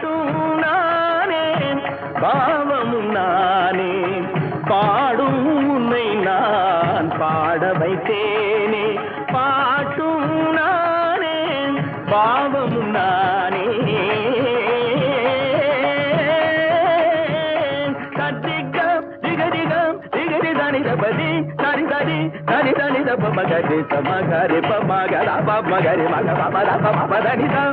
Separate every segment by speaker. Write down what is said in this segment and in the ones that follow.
Speaker 1: பாட்டும் நானே பாவமும் நானே பாடும் உன்னை நான் பாட வைத்தேனே பாட்டும் நானே பாவமும் நானே சத்திகம் திகதிகம் திகதி தனிதபதி தனி தனி தனி தனித பமகரி சமகரி பமகர பமகரி மக பமர பமதனிதா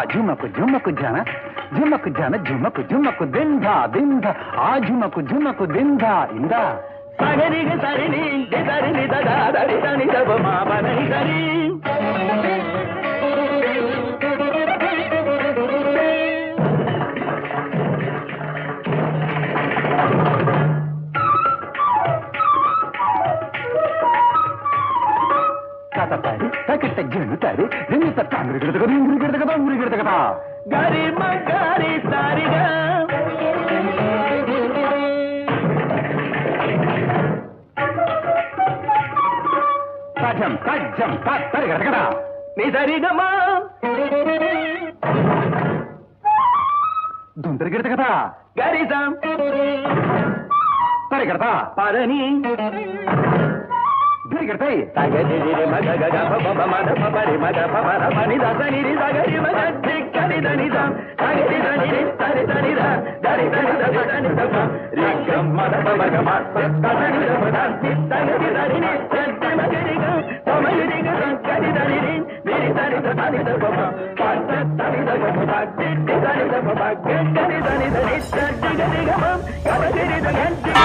Speaker 2: झुमक झुमक जाना झुमक जाना झुमक झुमक दिंधा दिंधा आ झुमक झुमक दिंधा इंदा
Speaker 1: सगरी सरिनी दरिनी ददा दरि दनि दब मा बनि दरि गरी मगरी सारिगा
Speaker 2: साजम साजम सारिगा
Speaker 1: नी सरिगमा
Speaker 2: दुंदर गिरता कथा
Speaker 1: गरी साम
Speaker 2: सारिगा
Speaker 1: पारनी
Speaker 2: गिरते
Speaker 1: तगदि मग ग ग प मद प रि मग प र प नि द नि रि गरि मग धिक्करि द नि द गरि द नि रि तरि द नि द गरि द नि द नि द रि ग मद प मग म प द नि द प द नि द नि द नि द मग रि ग प म रि ग गरि द नि रि रि द नि द नि द प म प द नि द प प दि द नि द प प ग गरि द नि द नि द ग रि ग म ग रि द